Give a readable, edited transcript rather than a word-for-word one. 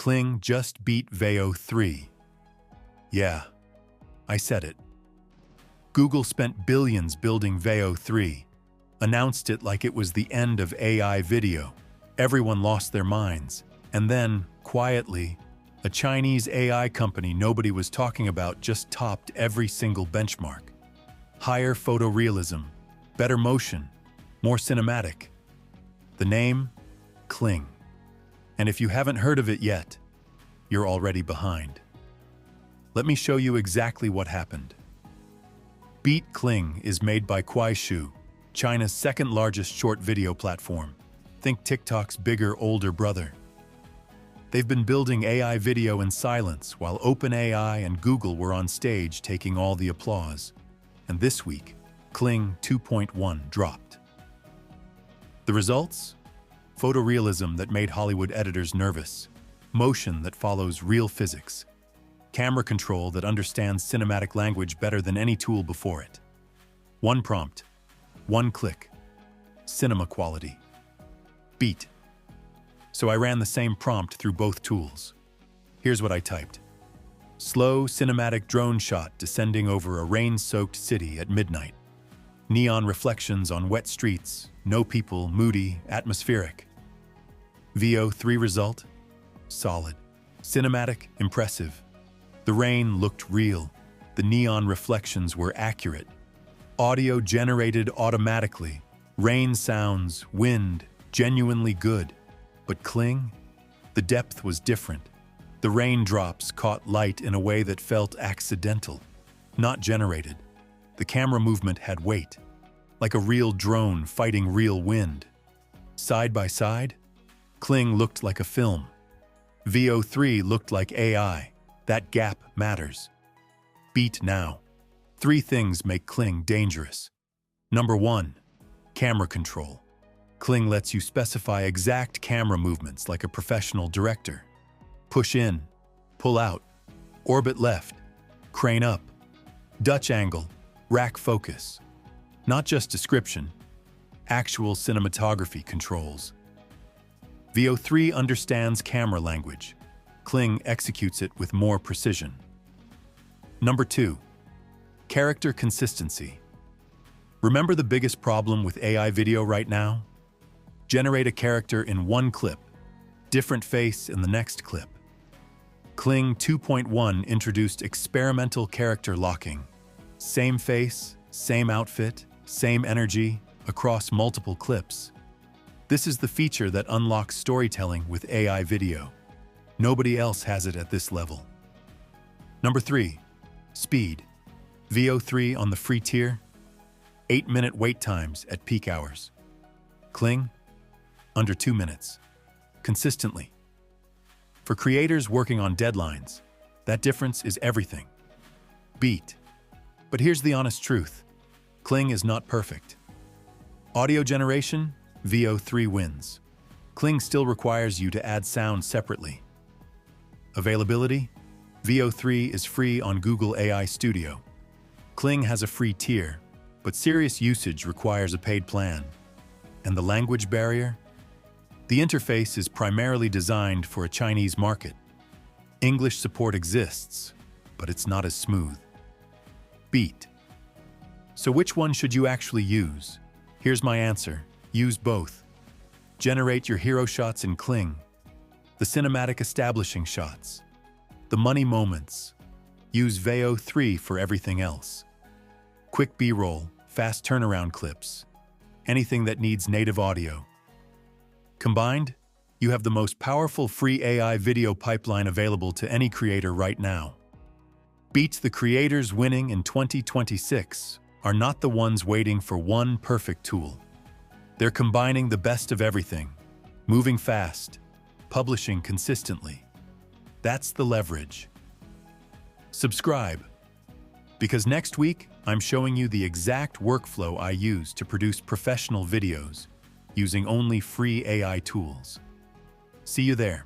Kling just beat Veo 3. Yeah, I said it. Google spent billions building Veo 3, announced it like it was the end of AI video. Everyone lost their minds. And then, quietly, a Chinese AI company nobody was talking about just topped every single benchmark. Higher photorealism, better motion, more cinematic. The name? Kling. And if you haven't heard of it yet, you're already behind. Let me show you exactly what happened. Beat Kling is made by Kuaishou, China's second largest short video platform. Think TikTok's bigger, older brother. They've been building AI video in silence while OpenAI and Google were on stage taking all the applause. And this week, Kling 2.1 dropped. The results? Photorealism that made Hollywood editors nervous, motion that follows real physics, camera control that understands cinematic language better than any tool before it. One prompt, one click, cinema quality. Beat. So I ran the same prompt through both tools. Here's what I typed. Slow, cinematic drone shot descending over a rain-soaked city at midnight. Neon reflections on wet streets, no people, moody, atmospheric. Veo 3 result? Solid. Cinematic, impressive. The rain looked real. The neon reflections were accurate. Audio generated automatically. Rain sounds, wind, genuinely good. But Kling? The depth was different. The raindrops caught light in a way that felt accidental, not generated. The camera movement had weight, like a real drone fighting real wind. Side by side, Kling looked like a film. Veo 3 looked like AI. That gap matters. Beat now. 3 things make Kling dangerous. Number 1, camera control. Kling lets you specify exact camera movements like a professional director. Push in, pull out, orbit left, crane up, Dutch angle, rack focus. Not just description, actual cinematography controls. Veo 3 understands camera language. Kling executes it with more precision. Number 2, character consistency. Remember the biggest problem with AI video right now? Generate a character in one clip, different face in the next clip. Kling 2.1 introduced experimental character locking. Same face, same outfit, same energy, across multiple clips. This is the feature that unlocks storytelling with AI video. Nobody else has it at this level. Number 3, speed. Veo 3 on the free tier, 8-minute wait times at peak hours. Kling, under 2 minutes, consistently. For creators working on deadlines, that difference is everything. Beat. But here's the honest truth. Kling is not perfect. Audio generation, Veo 3 wins. Kling still requires you to add sound separately. Availability, Veo 3 is free on Google AI Studio. Kling has a free tier, but serious usage requires a paid plan. And the language barrier? The interface is primarily designed for a Chinese market. English support exists, but it's not as smooth. Beat. So which one should you actually use? Here's my answer. Use both. Generate your hero shots in Kling, the cinematic establishing shots, the money moments. Use Veo 3 for everything else. Quick B-roll, fast turnaround clips, anything that needs native audio. Combined, you have the most powerful free AI video pipeline available to any creator right now. Beat the creators winning in 2026 are not the ones waiting for one perfect tool. They're combining the best of everything, moving fast, publishing consistently. That's the leverage. Subscribe, because next week I'm showing you the exact workflow I use to produce professional videos using only free AI tools. See you there.